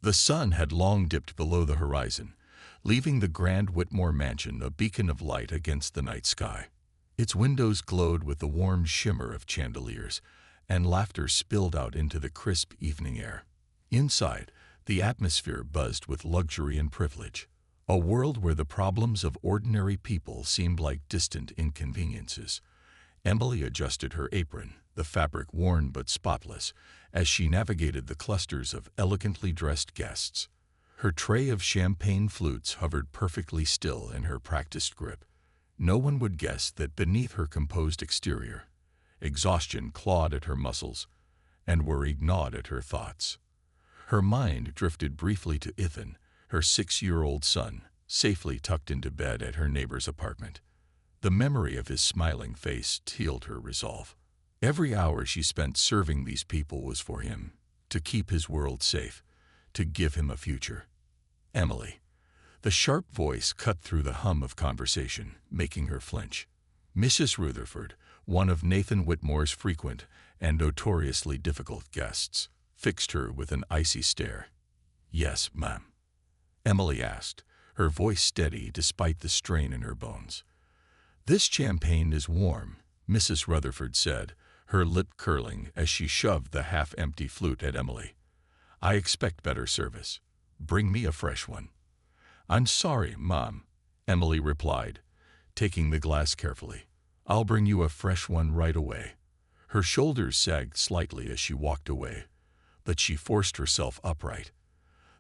The sun had long dipped below the horizon, leaving the grand Whitmore mansion a beacon of light against the night sky. Its windows glowed with the warm shimmer of chandeliers, and laughter spilled out into the crisp evening air. Inside, the atmosphere buzzed with luxury and privilege, a world where the problems of ordinary people seemed like distant inconveniences. Emily adjusted her apron, the fabric worn but spotless, as she navigated the clusters of elegantly dressed guests. Her tray of champagne flutes hovered perfectly still in her practiced grip. No one would guess that beneath her composed exterior, exhaustion clawed at her muscles, and worry gnawed at her thoughts. Her mind drifted briefly to Ethan, her 6-year-old son, safely tucked into bed at her neighbor's apartment. The memory of his smiling face steeled her resolve. Every hour she spent serving these people was for him, to keep his world safe, to give him a future. Emily. The sharp voice cut through the hum of conversation, making her flinch. Mrs. Rutherford, one of Nathan Whitmore's frequent and notoriously difficult guests, fixed her with an icy stare. "Yes, ma'am?" Emily asked, her voice steady despite the strain in her bones. "This champagne is warm," Mrs. Rutherford said, her lip curling as she shoved the half-empty flute at Emily. "I expect better service. Bring me a fresh one." "I'm sorry, Mom," Emily replied, taking the glass carefully. "I'll bring you a fresh one right away." Her shoulders sagged slightly as she walked away, but she forced herself upright.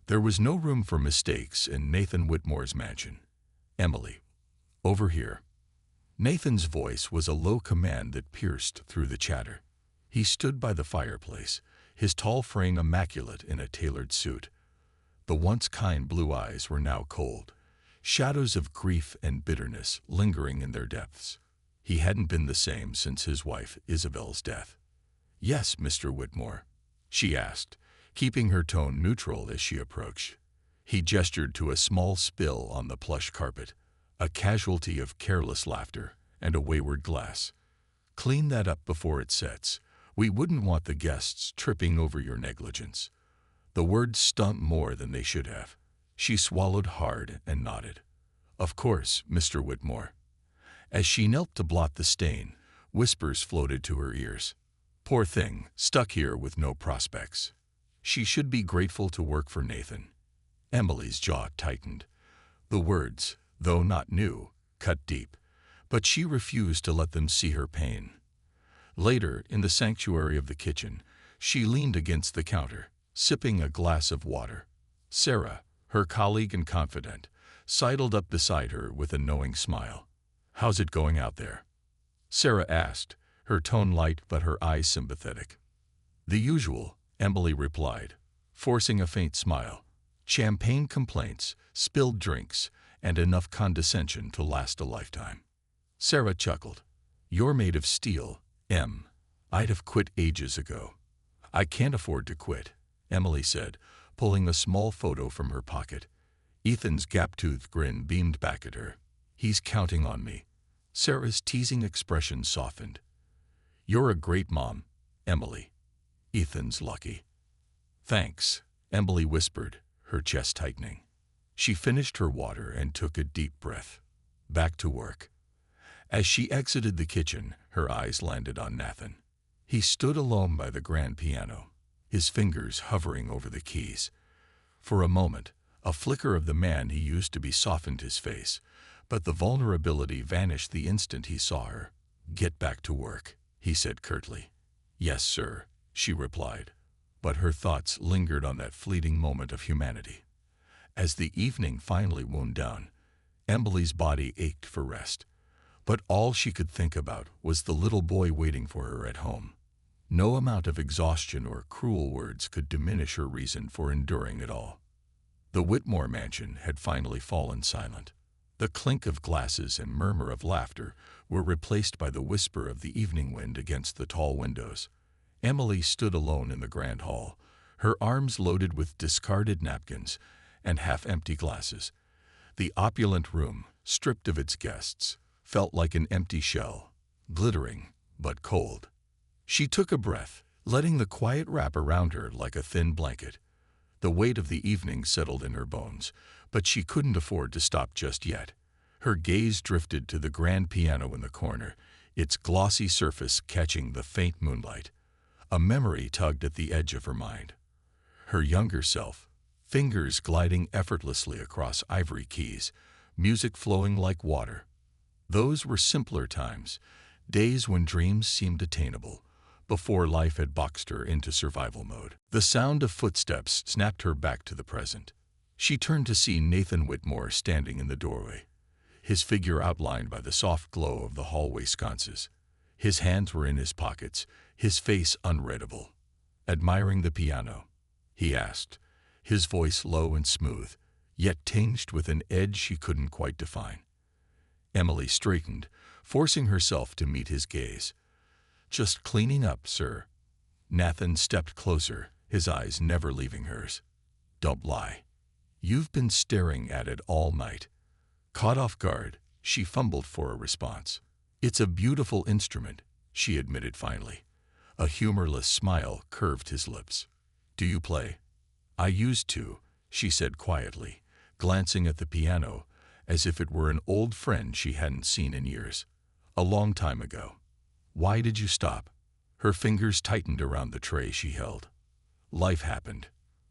There was no room for mistakes in Nathan Whitmore's mansion. "Emily, over here." Nathan's voice was a low command that pierced through the chatter. He stood by the fireplace, his tall frame immaculate in a tailored suit. The once kind blue eyes were now cold, shadows of grief and bitterness lingering in their depths. He hadn't been the same since his wife Isabel's death. "Yes, Mr. Whitmore?" she asked, keeping her tone neutral as she approached. He gestured to a small spill on the plush carpet, a casualty of careless laughter and a wayward glass. "Clean that up before it sets. We wouldn't want the guests tripping over your negligence." The words stung more than they should have. She swallowed hard and nodded. "Of course, Mr. Whitmore." As she knelt to blot the stain, whispers floated to her ears. "Poor thing, stuck here with no prospects. She should be grateful to work for Nathan." Emily's jaw tightened. The words, though not new, cut deep, but she refused to let them see her pain. Later, in the sanctuary of the kitchen, she leaned against the counter, sipping a glass of water. Sarah, her colleague and confidant, sidled up beside her with a knowing smile. "How's it going out there?" Sarah asked, her tone light but her eyes sympathetic. "The usual," Emily replied, forcing a faint smile. "Champagne complaints, spilled drinks, and enough condescension to last a lifetime." Sarah chuckled. "You're made of steel, Em. I'd have quit ages ago." "I can't afford to quit," Emily said, pulling a small photo from her pocket. Ethan's gap-toothed grin beamed back at her. "He's counting on me." Sarah's teasing expression softened. "You're a great mom, Emily. Ethan's lucky." "Thanks," Emily whispered, her chest tightening. She finished her water and took a deep breath. Back to work. As she exited the kitchen, her eyes landed on Nathan. He stood alone by the grand piano, his fingers hovering over the keys. For a moment, a flicker of the man he used to be softened his face, but the vulnerability vanished the instant he saw her. "Get back to work," he said curtly. "Yes, sir," she replied, but her thoughts lingered on that fleeting moment of humanity. As the evening finally wound down, Emily's body ached for rest, but all she could think about was the little boy waiting for her at home. No amount of exhaustion or cruel words could diminish her reason for enduring it all. The Whitmore mansion had finally fallen silent. The clink of glasses and murmur of laughter were replaced by the whisper of the evening wind against the tall windows. Emily stood alone in the grand hall, her arms loaded with discarded napkins and half-empty glasses. The opulent room, stripped of its guests, felt like an empty shell, glittering but cold. She took a breath, letting the quiet wrap around her like a thin blanket. The weight of the evening settled in her bones, but she couldn't afford to stop just yet. Her gaze drifted to the grand piano in the corner, its glossy surface catching the faint moonlight. A memory tugged at the edge of her mind. Her younger self, fingers gliding effortlessly across ivory keys, music flowing like water. Those were simpler times, days when dreams seemed attainable, before life had boxed her into survival mode. The sound of footsteps snapped her back to the present. She turned to see Nathan Whitmore standing in the doorway, his figure outlined by the soft glow of the hallway sconces. His hands were in his pockets, his face unreadable. "Admiring the piano?" he asked, his voice low and smooth, yet tinged with an edge she couldn't quite define. Emily straightened, forcing herself to meet his gaze. "Just cleaning up, sir." Nathan stepped closer, his eyes never leaving hers. "Don't lie. You've been staring at it all night." Caught off guard, she fumbled for a response. "It's a beautiful instrument," she admitted finally. A humorless smile curved his lips. "Do you play?" "I used to," she said quietly, glancing at the piano as if it were an old friend she hadn't seen in years. "A long time ago." "Why did you stop?" Her fingers tightened around the tray she held. "Life happened.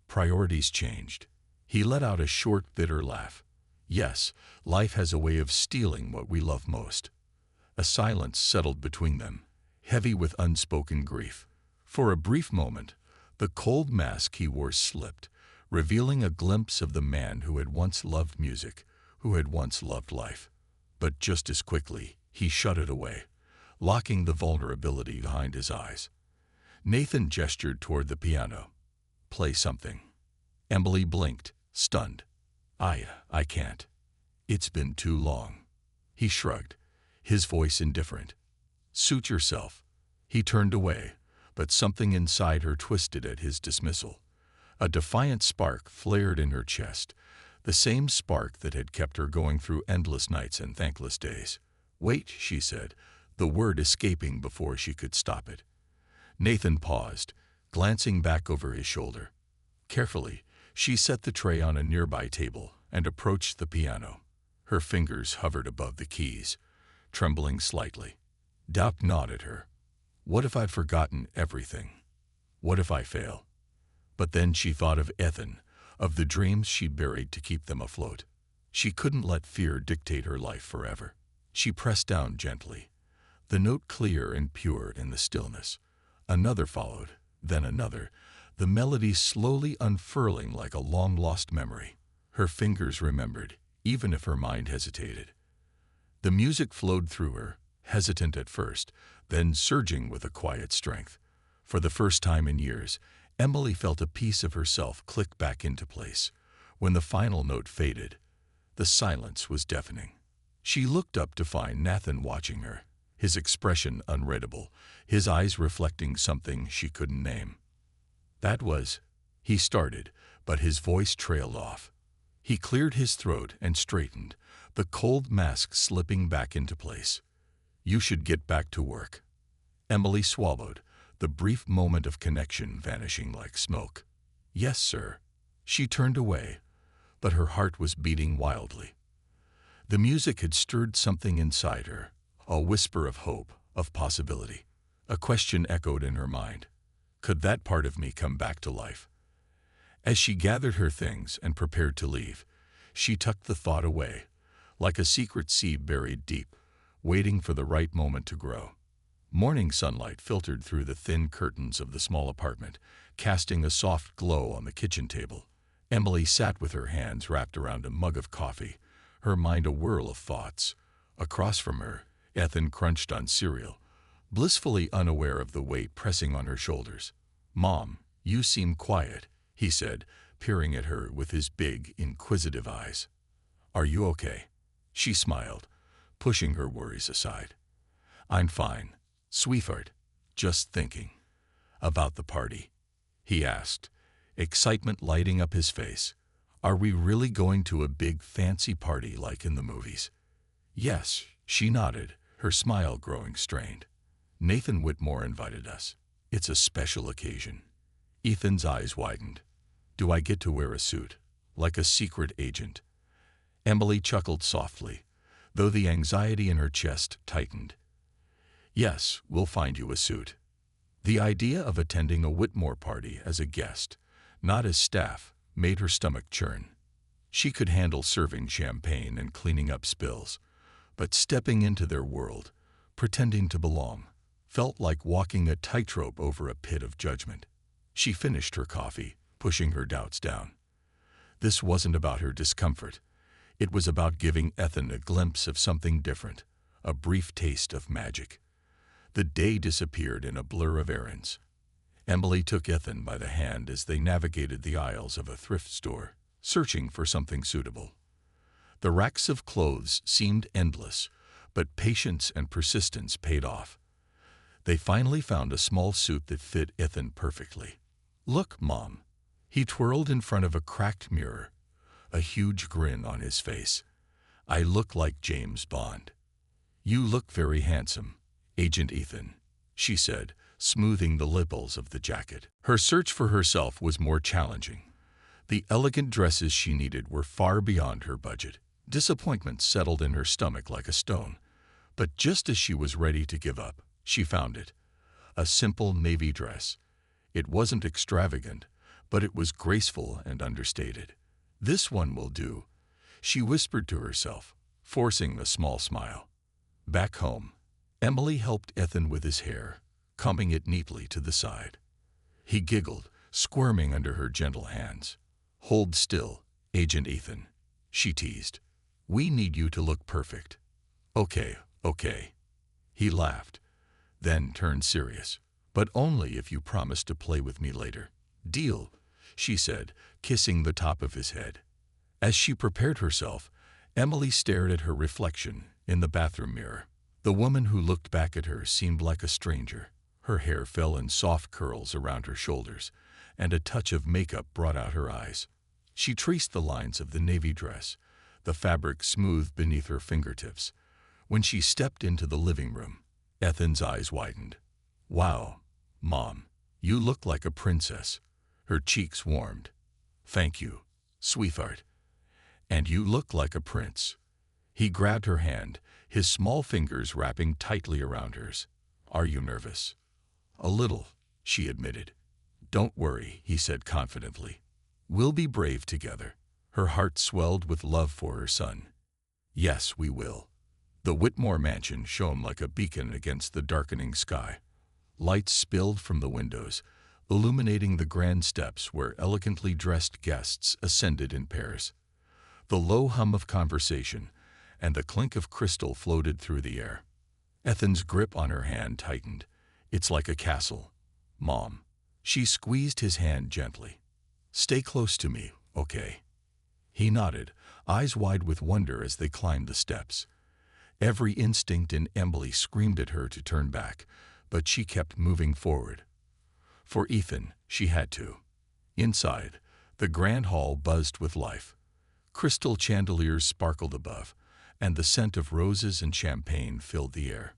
Priorities changed." He let out a short, bitter laugh. "Yes, life has a way of stealing what we love most." A silence settled between them, heavy with unspoken grief. For a brief moment, the cold mask he wore slipped, revealing a glimpse of the man who had once loved music, who had once loved life. But just as quickly, he shut it away, locking the vulnerability behind his eyes. Nathan gestured toward the piano. "Play something." Emily blinked, stunned. I can't. It's been too long." He shrugged, his voice indifferent. "Suit yourself." He turned away, but something inside her twisted at his dismissal. A defiant spark flared in her chest, the same spark that had kept her going through endless nights and thankless days. "Wait," she said, the word escaping before she could stop it. Nathan paused, glancing back over his shoulder. Carefully, she set the tray on a nearby table and approached the piano. Her fingers hovered above the keys, trembling slightly. Doubt gnawed at her. What if I'd forgotten everything? What if I fail? But then she thought of Ethan, of the dreams she'd buried to keep them afloat. She couldn't let fear dictate her life forever. She pressed down gently, the note clear and pure in the stillness. Another followed, then another, the melody slowly unfurling like a long-lost memory. Her fingers remembered, even if her mind hesitated. The music flowed through her, hesitant at first, then surging with a quiet strength. For the first time in years, Emily felt a piece of herself click back into place. When the final note faded, the silence was deafening. She looked up to find Nathan watching her, his expression unreadable, his eyes reflecting something she couldn't name. "That was," he started, but his voice trailed off. He cleared his throat and straightened, the cold mask slipping back into place. "You should get back to work." Emily swallowed, the brief moment of connection vanishing like smoke. "Yes, sir." She turned away, but her heart was beating wildly. The music had stirred something inside her, a whisper of hope, of possibility. A question echoed in her mind. Could that part of me come back to life? As she gathered her things and prepared to leave, she tucked the thought away, like a secret seed buried deep, waiting for the right moment to grow. Morning sunlight filtered through the thin curtains of the small apartment, casting a soft glow on the kitchen table. Emily sat with her hands wrapped around a mug of coffee, her mind a whirl of thoughts. Across from her, Ethan crunched on cereal, blissfully unaware of the weight pressing on her shoulders. "Mom, you seem quiet," he said, peering at her with his big, inquisitive eyes. "Are you okay?" She smiled, pushing her worries aside. "I'm fine, sweetheart. Just thinking." "About the party?" he asked, excitement lighting up his face. "Are we really going to a big, fancy party like in the movies?" "Yes," she nodded, her smile growing strained. "Nathan Whitmore invited us. It's a special occasion." Ethan's eyes widened. Do I get to wear a suit? Like a secret agent? Emily chuckled softly, though the anxiety in her chest tightened. Yes, we'll find you a suit. The idea of attending a Whitmore party as a guest, not as staff, made her stomach churn. She could handle serving champagne and cleaning up spills, but stepping into their world, pretending to belong, felt like walking a tightrope over a pit of judgment. She finished her coffee, pushing her doubts down. This wasn't about her discomfort. It was about giving Ethan a glimpse of something different, a brief taste of magic. The day disappeared in a blur of errands. Emily took Ethan by the hand as they navigated the aisles of a thrift store, searching for something suitable. The racks of clothes seemed endless, but patience and persistence paid off. They finally found a small suit that fit Ethan perfectly. Look, Mom. He twirled in front of a cracked mirror, a huge grin on his face. I look like James Bond. You look very handsome, Agent Ethan, she said, smoothing the lapels of the jacket. Her search for herself was more challenging. The elegant dresses she needed were far beyond her budget. Disappointment settled in her stomach like a stone. But just as she was ready to give up, she found it. A simple navy dress. It wasn't extravagant, but it was graceful and understated. This one will do, she whispered to herself, forcing a small smile. Back home, Emily helped Ethan with his hair, combing it neatly to the side. He giggled, squirming under her gentle hands. Hold still, Agent Ethan, she teased. We need you to look perfect. Okay. He laughed, then turned serious. But only if you promise to play with me later. Deal, she said, kissing the top of his head. As she prepared herself, Emily stared at her reflection in the bathroom mirror. The woman who looked back at her seemed like a stranger. Her hair fell in soft curls around her shoulders, and a touch of makeup brought out her eyes. She traced the lines of the navy dress, the fabric smooth beneath her fingertips. When she stepped into the living room, Ethan's eyes widened. Wow, Mom, you look like a princess. Her cheeks warmed. Thank you, sweetheart. And you look like a prince. He grabbed her hand, his small fingers wrapping tightly around hers. Are you nervous? A little, she admitted. Don't worry, he said confidently. We'll be brave together. Her heart swelled with love for her son. Yes, we will. The Whitmore mansion shone like a beacon against the darkening sky. Lights spilled from the windows, illuminating the grand steps where elegantly dressed guests ascended in pairs. The low hum of conversation and the clink of crystal floated through the air. Ethan's grip on her hand tightened. It's like a castle. Mom. She squeezed his hand gently. Stay close to me, okay? He nodded, eyes wide with wonder as they climbed the steps. Every instinct in Emily screamed at her to turn back, but she kept moving forward. For Ethan, she had to. Inside, the grand hall buzzed with life. Crystal chandeliers sparkled above, and the scent of roses and champagne filled the air.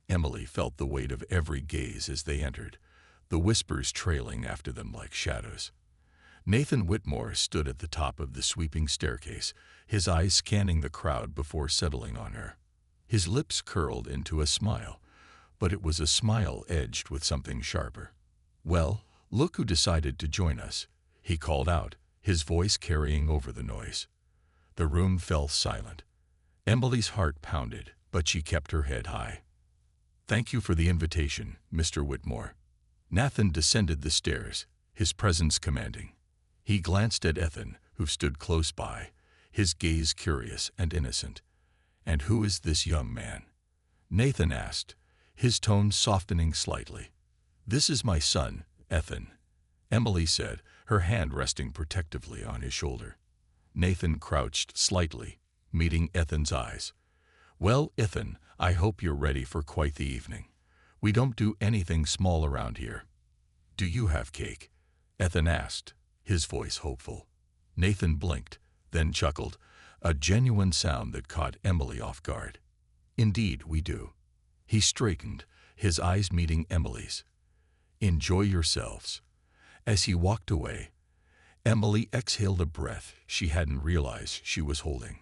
Emily felt the weight of every gaze as they entered, the whispers trailing after them like shadows. Nathan Whitmore stood at the top of the sweeping staircase, his eyes scanning the crowd before settling on her. His lips curled into a smile, but it was a smile edged with something sharper. Well, look who decided to join us, he called out, his voice carrying over the noise. The room fell silent. Emily's heart pounded, but she kept her head high. Thank you for the invitation, Mr. Whitmore. Nathan descended the stairs, his presence commanding. He glanced at Ethan, who stood close by, his gaze curious and innocent. And who is this young man? Nathan asked, his tone softening slightly. This is my son, Ethan, Emily said, her hand resting protectively on his shoulder. Nathan crouched slightly, meeting Ethan's eyes. Well, Ethan, I hope you're ready for quite the evening. We don't do anything small around here. Do you have cake? Ethan asked, his voice hopeful. Nathan blinked, then chuckled, a genuine sound that caught Emily off guard. Indeed, we do. He straightened, his eyes meeting Emily's. Enjoy yourselves. As he walked away, Emily exhaled a breath she hadn't realized she was holding.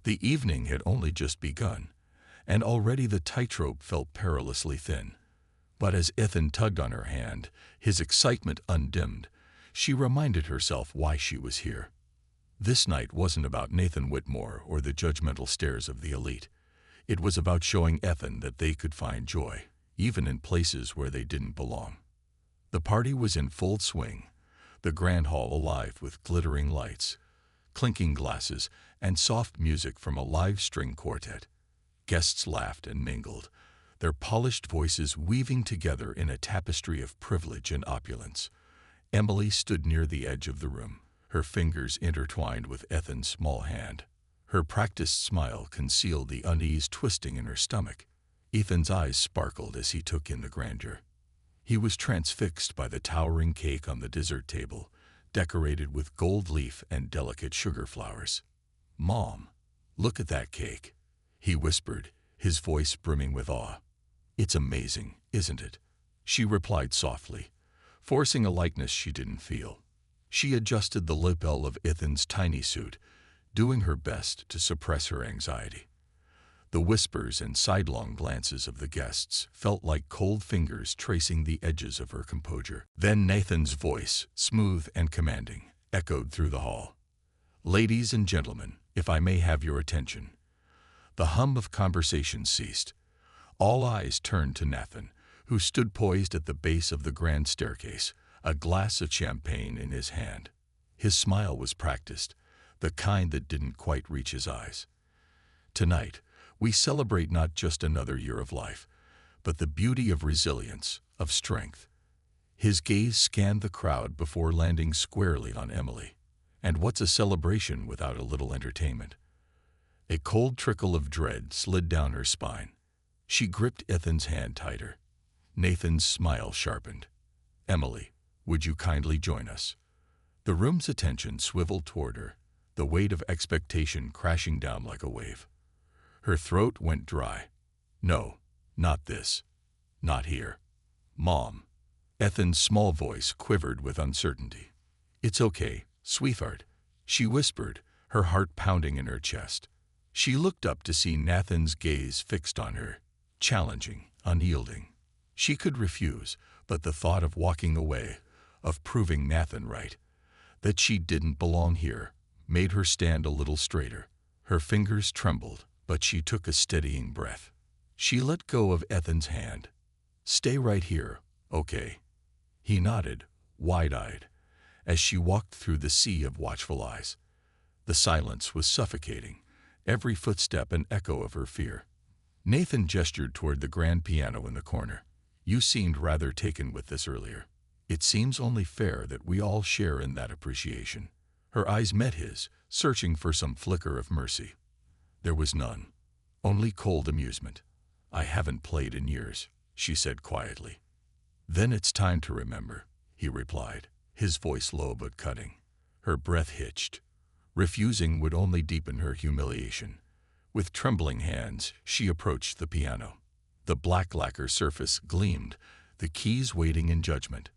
The evening had only just begun, and already the tightrope felt perilously thin. But as Ethan tugged on her hand, his excitement undimmed, she reminded herself why she was here. This night wasn't about Nathan Whitmore or the judgmental stares of the elite. It was about showing Ethan that they could find joy, even in places where they didn't belong. The party was in full swing, the grand hall alive with glittering lights, clinking glasses, and soft music from a live string quartet. Guests laughed and mingled, their polished voices weaving together in a tapestry of privilege and opulence. Emily stood near the edge of the room, her fingers intertwined with Ethan's small hand. Her practiced smile concealed the unease twisting in her stomach. Ethan's eyes sparkled as he took in the grandeur. He was transfixed by the towering cake on the dessert table, decorated with gold leaf and delicate sugar flowers. "Mom, look at that cake," he whispered, his voice brimming with awe. "It's amazing, isn't it?" She replied softly, forcing a lightness she didn't feel. She adjusted the lapel of Ethan's tiny suit, doing her best to suppress her anxiety. The whispers and sidelong glances of the guests felt like cold fingers tracing the edges of her composure. Then Nathan's voice, smooth and commanding, echoed through the hall. "Ladies and gentlemen, if I may have your attention." The hum of conversation ceased. All eyes turned to Nathan, who stood poised at the base of the grand staircase, a glass of champagne in his hand. His smile was practiced, the kind that didn't quite reach his eyes. "Tonight, we celebrate not just another year of life, but the beauty of resilience, of strength." His gaze scanned the crowd before landing squarely on Emily. And what's a celebration without a little entertainment? A cold trickle of dread slid down her spine. She gripped Ethan's hand tighter. Nathan's smile sharpened. "Emily, would you kindly join us?" The room's attention swiveled toward her, the weight of expectation crashing down like a wave. Her throat went dry. "No, not this. Not here. Mom." Ethan's small voice quivered with uncertainty. "It's okay, sweetheart," she whispered, her heart pounding in her chest. She looked up to see Nathan's gaze fixed on her, challenging, unyielding. She could refuse, but the thought of walking away, of proving Nathan right, that she didn't belong here, made her stand a little straighter. Her fingers trembled, but she took a steadying breath. She let go of Ethan's hand. "Stay right here, okay?" He nodded, wide-eyed, as she walked through the sea of watchful eyes. The silence was suffocating, every footstep an echo of her fear. Nathan gestured toward the grand piano in the corner. "You seemed rather taken with this earlier. It seems only fair that we all share in that appreciation." Her eyes met his, searching for some flicker of mercy. There was none, only cold amusement. "I haven't played in years," she said quietly. "Then it's time to remember," he replied, his voice low but cutting. Her breath hitched. Refusing would only deepen her humiliation. With trembling hands, she approached the piano. The black lacquer surface gleamed, the keys waiting in judgment.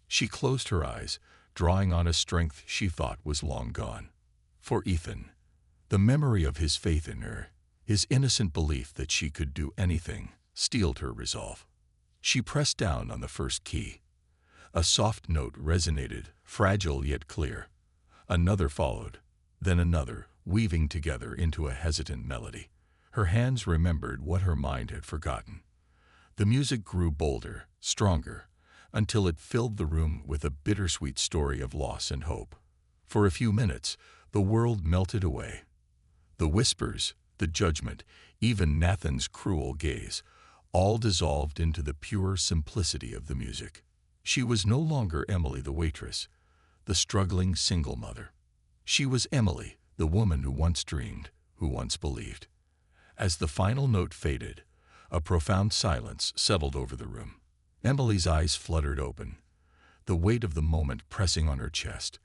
She closed her eyes, drawing on a strength she thought was long gone. For Ethan, the memory of his faith in her, his innocent belief that she could do anything, steeled her resolve. She pressed down on the first key. A soft note resonated, fragile yet clear. Another followed, then another, weaving together into a hesitant melody. Her hands remembered what her mind had forgotten. The music grew bolder, stronger, until it filled the room with a bittersweet story of loss and hope. For a few minutes, the world melted away. The whispers, the judgment, even Nathan's cruel gaze, all dissolved into the pure simplicity of the music. She was no longer Emily the waitress, the struggling single mother. She was Emily, the woman who once dreamed, who once believed. As the final note faded, a profound silence settled over the room. Emily's eyes fluttered open, the weight of the moment pressing on her chest.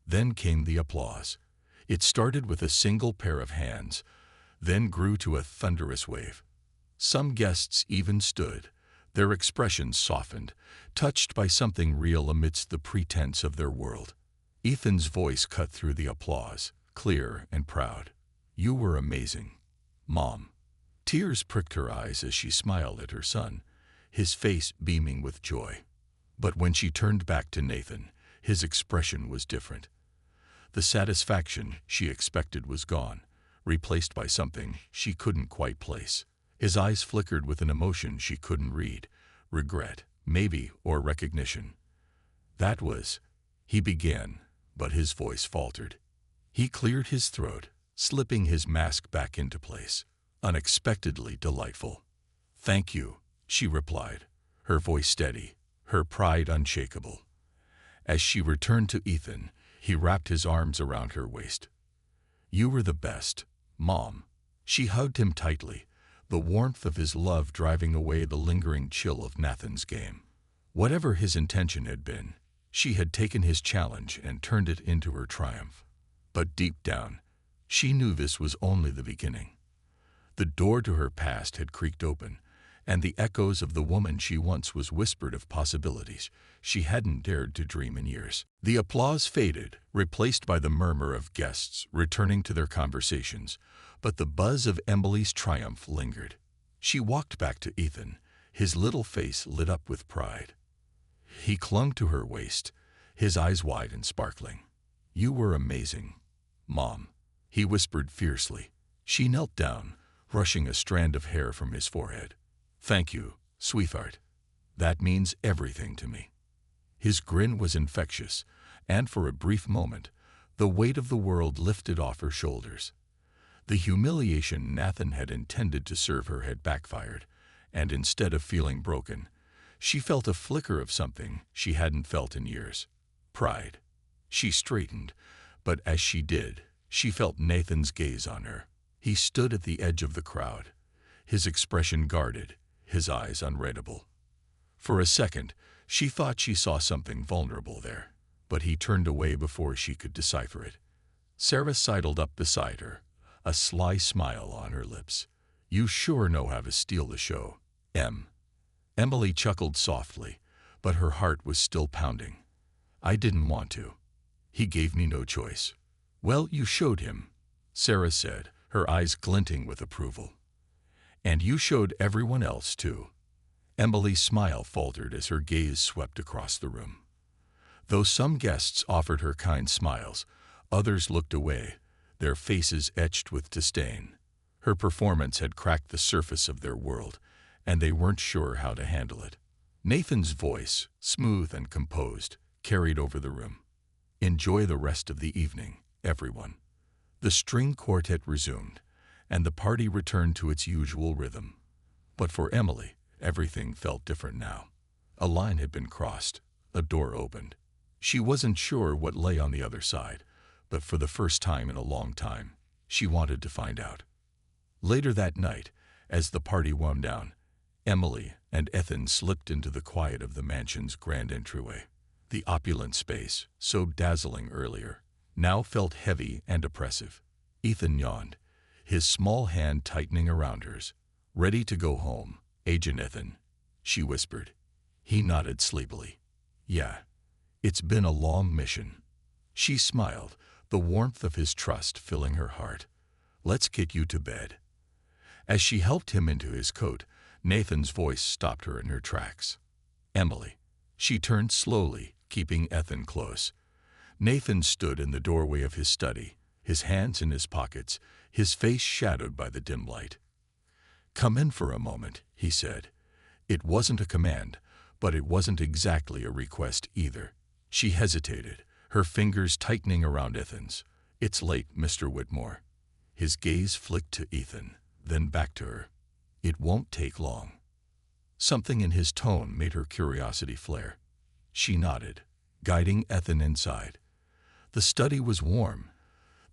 Then came the applause. It started with a single pair of hands, then grew to a thunderous wave. Some guests even stood, their expressions softened, touched by something real amidst the pretense of their world. Ethan's voice cut through the applause, clear and proud. "You were amazing, Mom." Tears pricked her eyes as she smiled at her son, his face beaming with joy. But when she turned back to Nathan, his expression was different. The satisfaction she expected was gone, replaced by something she couldn't quite place. His eyes flickered with an emotion she couldn't read, regret, maybe, or recognition. "That was," he began, but his voice faltered. He cleared his throat, slipping his mask back into place. "Unexpectedly delightful." "Thank you," she replied, her voice steady, her pride unshakable. As she returned to Ethan, he wrapped his arms around her waist. "You were the best, Mom." She hugged him tightly, the warmth of his love driving away the lingering chill of Nathan's game. Whatever his intention had been, she had taken his challenge and turned it into her triumph. But deep down, she knew this was only the beginning. The door to her past had creaked open, and the echoes of the woman she once was whispered of possibilities she hadn't dared to dream in years. The applause faded, replaced by the murmur of guests returning to their conversations, but the buzz of Emily's triumph lingered. She walked back to Ethan, his little face lit up with pride. He clung to her waist, his eyes wide and sparkling. "You were amazing, Mom," he whispered fiercely. She knelt down, brushing a strand of hair from his forehead. "Thank you, sweetheart. That means everything to me." His grin was infectious, and for a brief moment, the weight of the world lifted off her shoulders. The humiliation Nathan had intended to serve her had backfired, and instead of feeling broken, she felt a flicker of something she hadn't felt in years: pride. She straightened, but as she did, she felt Nathan's gaze on her. He stood at the edge of the crowd, his expression guarded, his eyes unreadable. For a second, she thought she saw something vulnerable there, but he turned away before she could decipher it. Sarah sidled up beside her, a sly smile on her lips. "You sure know how to steal the show, Em." Emily chuckled softly, but her heart was still pounding. "I didn't want to. He gave me no choice." "Well, you showed him," Sarah said, her eyes glinting with approval. "And you showed everyone else, too." Emily's smile faltered as her gaze swept across the room. Though some guests offered her kind smiles, others looked away, their faces etched with disdain. Her performance had cracked the surface of their world, and they weren't sure how to handle it. Nathan's voice, smooth and composed, carried over the room. "Enjoy the rest of the evening, everyone." The string quartet resumed, and the party returned to its usual rhythm. But for Emily, everything felt different now. A line had been crossed, a door opened. She wasn't sure what lay on the other side, but for the first time in a long time, she wanted to find out. Later that night, as the party wound down, Emily and Ethan slipped into the quiet of the mansion's grand entryway. The opulent space, so dazzling earlier, now felt heavy and oppressive. Ethan yawned, his small hand tightening around hers. "Ready to go home, Agent Ethan?" she whispered. He nodded sleepily. "Yeah, it's been a long mission." She smiled, the warmth of his trust filling her heart. "Let's get you to bed." As she helped him into his coat, Nathan's voice stopped her in her tracks. "Emily." She turned slowly, keeping Ethan close. Nathan stood in the doorway of his study, his hands in his pockets, his face shadowed by the dim light. "Come in for a moment," he said. It wasn't a command, but it wasn't exactly a request either. She hesitated, her fingers tightening around Ethan's. "It's late, Mr. Whitmore." His gaze flicked to Ethan, then back to her. "It won't take long." Something in his tone made her curiosity flare. She nodded, guiding Ethan inside. The study was warm,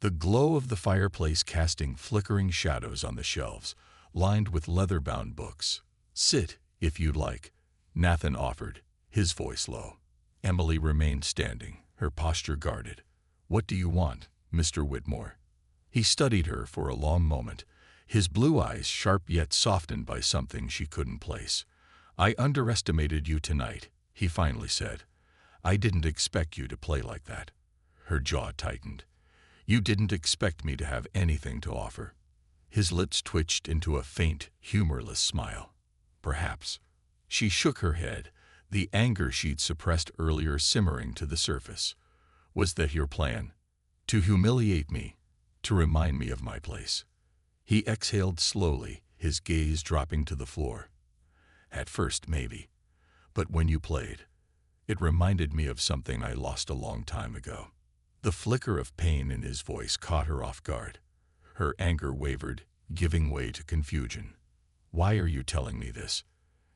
the glow of the fireplace casting flickering shadows on the shelves, lined with leather-bound books. "Sit, if you'd like," Nathan offered, his voice low. Emily remained standing, her posture guarded. "What do you want, Mr. Whitmore?" He studied her for a long moment, his blue eyes sharp yet softened by something she couldn't place. "I underestimated you tonight," he finally said. "I didn't expect you to play like that." Her jaw tightened. You didn't expect me to have anything to offer. His lips twitched into a faint, humorless smile. Perhaps. She shook her head, the anger she'd suppressed earlier simmering to the surface. Was that your plan? To humiliate me? To remind me of my place? He exhaled slowly, his gaze dropping to the floor. At first, maybe. But when you played, it reminded me of something I lost a long time ago. The flicker of pain in his voice caught her off guard. Her anger wavered, giving way to confusion. Why are you telling me this?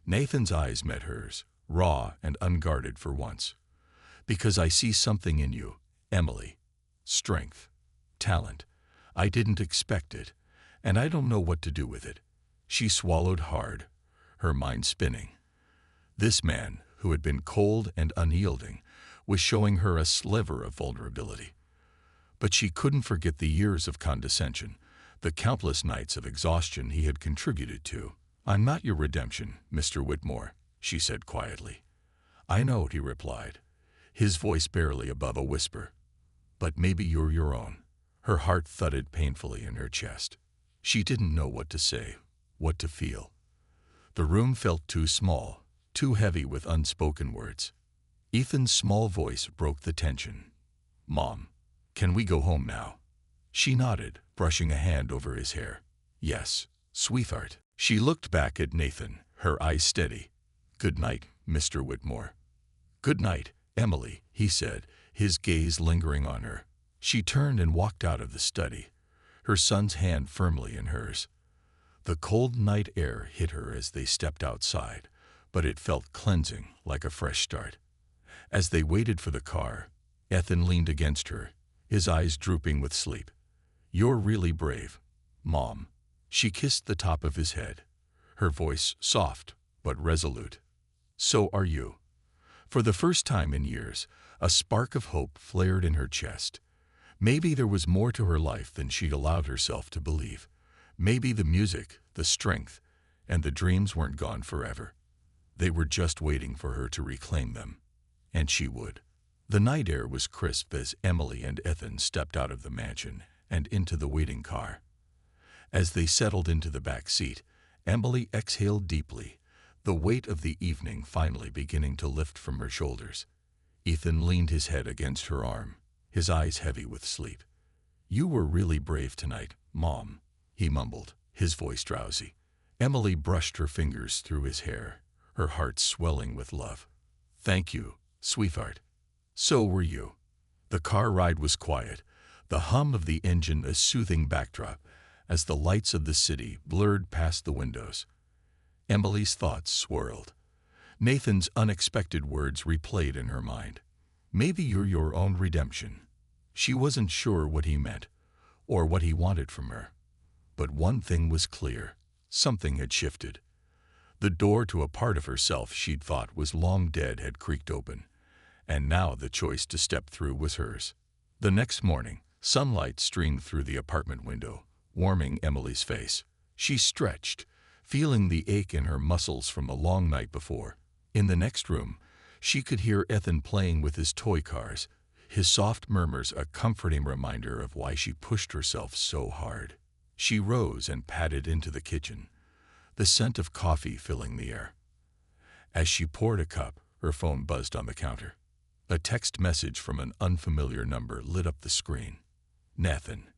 Nathan's eyes met hers, raw and unguarded for once. Because I see something in you, Emily. Strength. Talent. I didn't expect it, and I don't know what to do with it. She swallowed hard, her mind spinning. This man, who had been cold and unyielding, was showing her a sliver of vulnerability. But she couldn't forget the years of condescension, the countless nights of exhaustion he had contributed to. I'm not your redemption, Mr. Whitmore, she said quietly. I know, he replied, his voice barely above a whisper. But maybe you're your own. Her heart thudded painfully in her chest. She didn't know what to say, what to feel. The room felt too small, too heavy with unspoken words. Ethan's small voice broke the tension. Mom, can we go home now? She nodded, brushing a hand over his hair. Yes, sweetheart. She looked back at Nathan, her eyes steady. Good night, Mr. Whitmore. Good night, Emily, he said, his gaze lingering on her. She turned and walked out of the study, her son's hand firmly in hers. The cold night air hit her as they stepped outside, but it felt cleansing, like a fresh start. As they waited for the car, Ethan leaned against her, his eyes drooping with sleep. You're really brave, Mom. She kissed the top of his head, her voice soft but resolute. So are you. For the first time in years, a spark of hope flared in her chest. Maybe there was more to her life than she'd allowed herself to believe. Maybe the music, the strength, and the dreams weren't gone forever. They were just waiting for her to reclaim them. And she would. The night air was crisp as Emily and Ethan stepped out of the mansion and into the waiting car. As they settled into the back seat, Emily exhaled deeply, the weight of the evening finally beginning to lift from her shoulders. Ethan leaned his head against her arm, his eyes heavy with sleep. You were really brave tonight, Mom, he mumbled, his voice drowsy. Emily brushed her fingers through his hair, her heart swelling with love. Thank you, sweetheart. So were you. The car ride was quiet, the hum of the engine a soothing backdrop, as the lights of the city blurred past the windows. Emily's thoughts swirled. Nathan's unexpected words replayed in her mind. Maybe you're your own redemption. She wasn't sure what he meant, or what he wanted from her. But one thing was clear. Something had shifted. The door to a part of herself she'd thought was long dead had creaked open, and now the choice to step through was hers. The next morning, sunlight streamed through the apartment window, warming Emily's face. She stretched, feeling the ache in her muscles from the long night before. In the next room, she could hear Ethan playing with his toy cars, his soft murmurs a comforting reminder of why she pushed herself so hard. She rose and padded into the kitchen, the scent of coffee filling the air. As she poured a cup, her phone buzzed on the counter. A text message from an unfamiliar number lit up the screen. Nathan.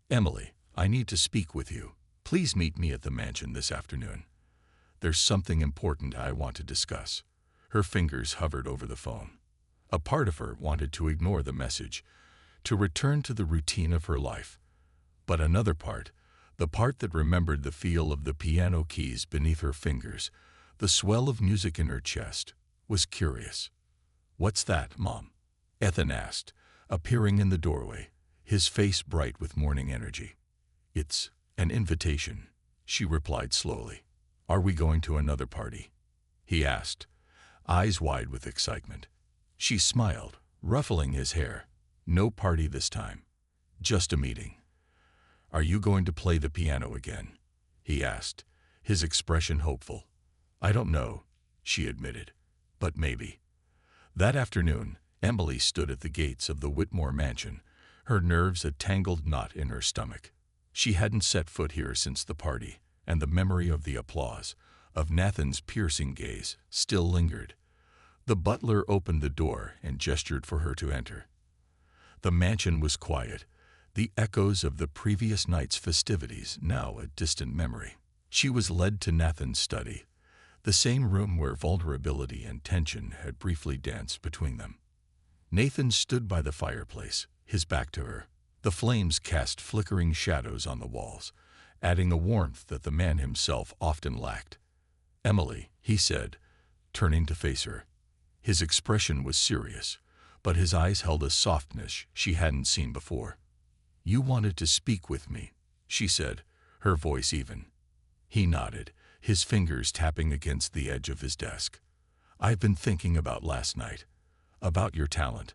Emily, I need to speak with you. Please meet me at the mansion this afternoon. There's something important I want to discuss. Her fingers hovered over the phone. A part of her wanted to ignore the message, to return to the routine of her life. But another part, the part that remembered the feel of the piano keys beneath her fingers, the swell of music in her chest, was curious. What's that, Mom? Ethan asked, appearing in the doorway, his face bright with morning energy. It's an invitation, she replied slowly. Are we going to another party? He asked, eyes wide with excitement. She smiled, ruffling his hair. No party this time. Just a meeting. Are you going to play the piano again? He asked, his expression hopeful. I don't know, she admitted, but maybe. That afternoon, Emily stood at the gates of the Whitmore mansion, her nerves a tangled knot in her stomach. She hadn't set foot here since the party, and the memory of the applause, of Nathan's piercing gaze, still lingered. The butler opened the door and gestured for her to enter. The mansion was quiet, the echoes of the previous night's festivities now a distant memory. She was led to Nathan's study, the same room where vulnerability and tension had briefly danced between them. Nathan stood by the fireplace, his back to her. The flames cast flickering shadows on the walls, adding a warmth that the man himself often lacked. "Emily," he said, turning to face her. His expression was serious, but his eyes held a softness she hadn't seen before. "You wanted to speak with me," she said, her voice even. He nodded, his fingers tapping against the edge of his desk. "I've been thinking about last night, about your talent,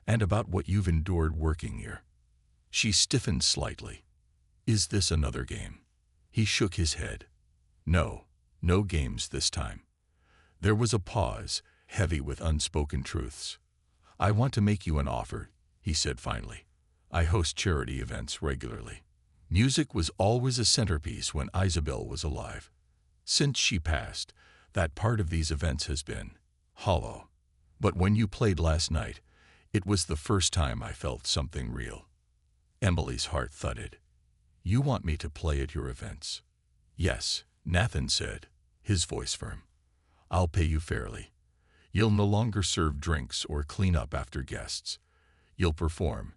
and about what you've endured working here." She stiffened slightly. "Is this another game?" He shook his head. "No, no games this time." There was a pause, heavy with unspoken truths. "I want to make you an offer," he said finally. "I host charity events regularly. Music was always a centerpiece when Isabel was alive. Since she passed, that part of these events has been hollow. But when you played last night, it was the first time I felt something real." Emily's heart thudded. "You want me to play at your events?" "Yes," Nathan said, his voice firm. "I'll pay you fairly. You'll no longer serve drinks or clean up after guests. You'll perform,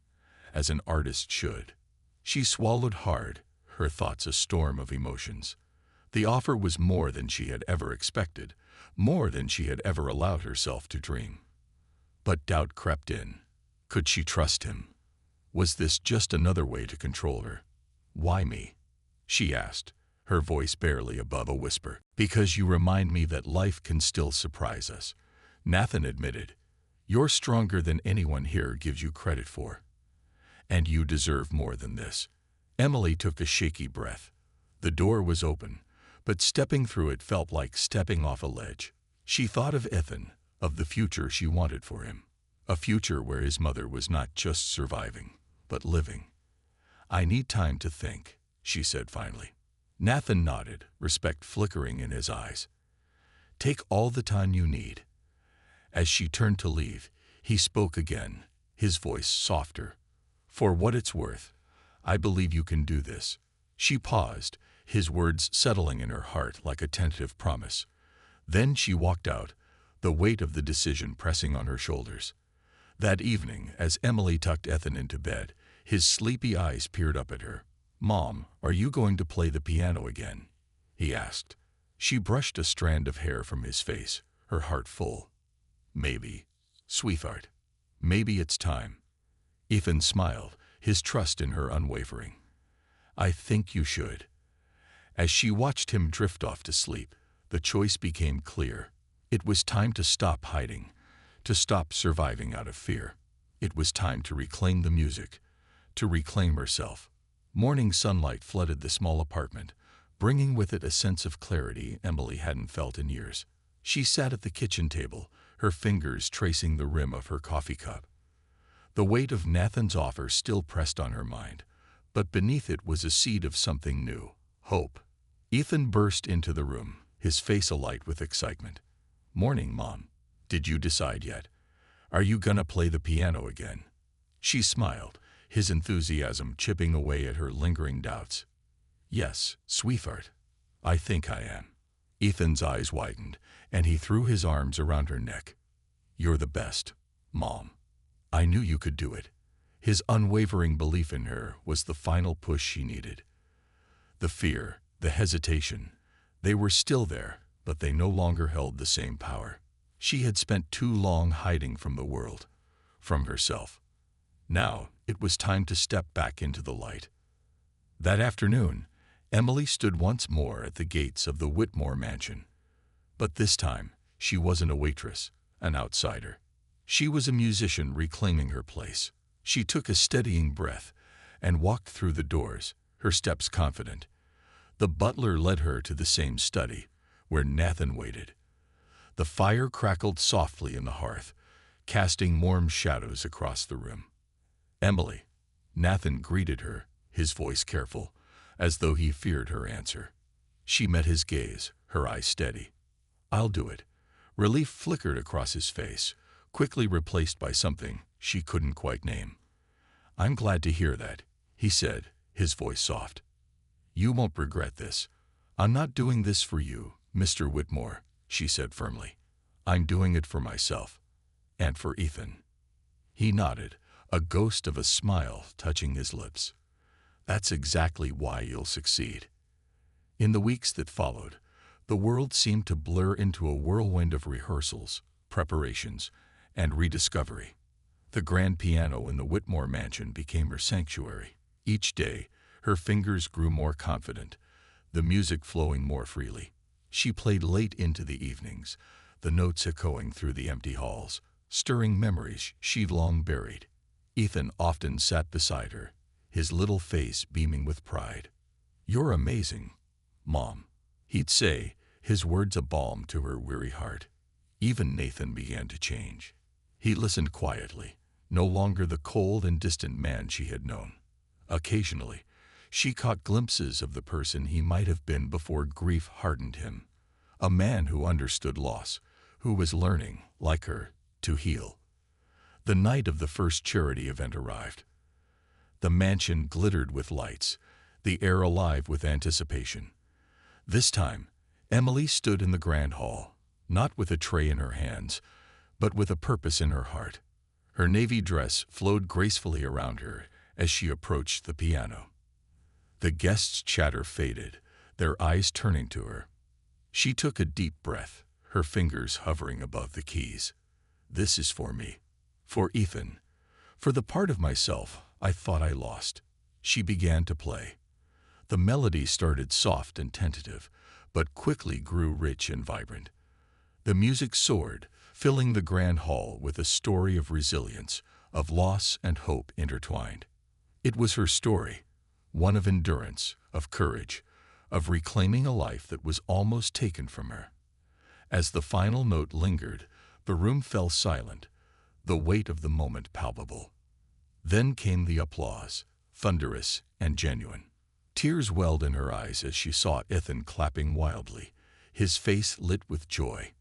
as an artist should." She swallowed hard, her thoughts a storm of emotions. The offer was more than she had ever expected, more than she had ever allowed herself to dream. But doubt crept in. Could she trust him? Was this just another way to control her? "Why me?" she asked, her voice barely above a whisper. "Because you remind me that life can still surprise us," Nathan admitted. "You're stronger than anyone here gives you credit for. And you deserve more than this." Emily took a shaky breath. The door was open, but stepping through it felt like stepping off a ledge. She thought of Ethan, of the future she wanted for him. A future where his mother was not just surviving, but living. "I need time to think," she said finally. Nathan nodded, respect flickering in his eyes. "Take all the time you need." As she turned to leave, he spoke again, his voice softer. "For what it's worth, I believe you can do this." She paused, his words settling in her heart like a tentative promise. Then she walked out, the weight of the decision pressing on her shoulders. That evening, as Emily tucked Ethan into bed, his sleepy eyes peered up at her. "Mom, are you going to play the piano again?" he asked. She brushed a strand of hair from his face, her heart full. "Maybe, sweetheart. Maybe it's time." Ethan smiled, his trust in her unwavering. "I think you should." As she watched him drift off to sleep, the choice became clear. It was time to stop hiding, to stop surviving out of fear. It was time to reclaim the music, to reclaim herself. Morning sunlight flooded the small apartment, bringing with it a sense of clarity Emily hadn't felt in years. She sat at the kitchen table, her fingers tracing the rim of her coffee cup. The weight of Nathan's offer still pressed on her mind, but beneath it was a seed of something new, hope. Ethan burst into the room, his face alight with excitement. "Morning, Mom. Did you decide yet? Are you gonna play the piano again?" She smiled, his enthusiasm chipping away at her lingering doubts. "Yes, sweetheart. I think I am." Ethan's eyes widened, and he threw his arms around her neck. "You're the best, Mom. I knew you could do it." His unwavering belief in her was the final push she needed. The fear, the hesitation, they were still there, but they no longer held the same power. She had spent too long hiding from the world, from herself. Now it was time to step back into the light. That afternoon, Emily stood once more at the gates of the Whitmore mansion. But this time, she wasn't a waitress, an outsider. She was a musician reclaiming her place. She took a steadying breath and walked through the doors, her steps confident. The butler led her to the same study, where Nathan waited. The fire crackled softly in the hearth, casting warm shadows across the room. "Emily." Nathan greeted her, his voice careful, as though he feared her answer. She met his gaze, her eyes steady. "I'll do it." Relief flickered across his face, quickly replaced by something she couldn't quite name. "I'm glad to hear that," he said, his voice soft. "You won't regret this." "I'm not doing this for you, Mr. Whitmore," she said firmly. "I'm doing it for myself. And for Ethan." He nodded, a ghost of a smile touching his lips. "That's exactly why you'll succeed." In the weeks that followed, the world seemed to blur into a whirlwind of rehearsals, preparations, and rediscovery. The grand piano in the Whitmore mansion became her sanctuary. Each day, her fingers grew more confident, the music flowing more freely. She played late into the evenings, the notes echoing through the empty halls, stirring memories she'd long buried. Ethan often sat beside her, his little face beaming with pride. "You're amazing, Mom," he'd say, his words a balm to her weary heart. Even Nathan began to change. He listened quietly, no longer the cold and distant man she had known. Occasionally, she caught glimpses of the person he might have been before grief hardened him. A man who understood loss, who was learning, like her, to heal. The night of the first charity event arrived. The mansion glittered with lights, the air alive with anticipation. This time, Emily stood in the grand hall, not with a tray in her hands, but with a purpose in her heart. Her navy dress flowed gracefully around her as she approached the piano. The guests' chatter faded, their eyes turning to her. She took a deep breath, her fingers hovering above the keys. "This is for me. For Ethan. For the part of myself I thought I lost." She began to play. The melody started soft and tentative, but quickly grew rich and vibrant. The music soared, filling the grand hall with a story of resilience, of loss and hope intertwined. It was her story, one of endurance, of courage, of reclaiming a life that was almost taken from her. As the final note lingered, the room fell silent, the weight of the moment palpable. Then came the applause, thunderous and genuine. Tears welled in her eyes as she saw Ethan clapping wildly, his face lit with joy.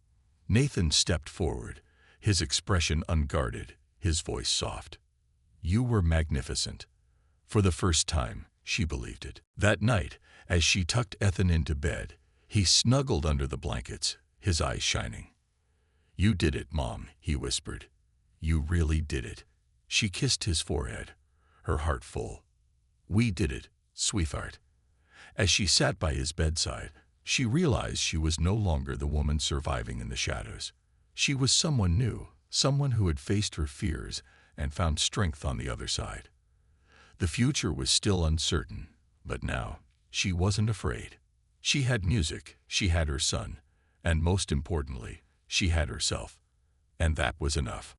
Nathan stepped forward, his expression unguarded, his voice soft. "You were magnificent." For the first time, she believed it. That night, as she tucked Ethan into bed, he snuggled under the blankets, his eyes shining. "You did it, Mom," he whispered. "You really did it." She kissed his forehead, her heart full. "We did it, sweetheart." As she sat by his bedside, she realized she was no longer the woman surviving in the shadows. She was someone new, someone who had faced her fears and found strength on the other side. The future was still uncertain, but now she wasn't afraid. She had music, she had her son, and most importantly, she had herself. And that was enough.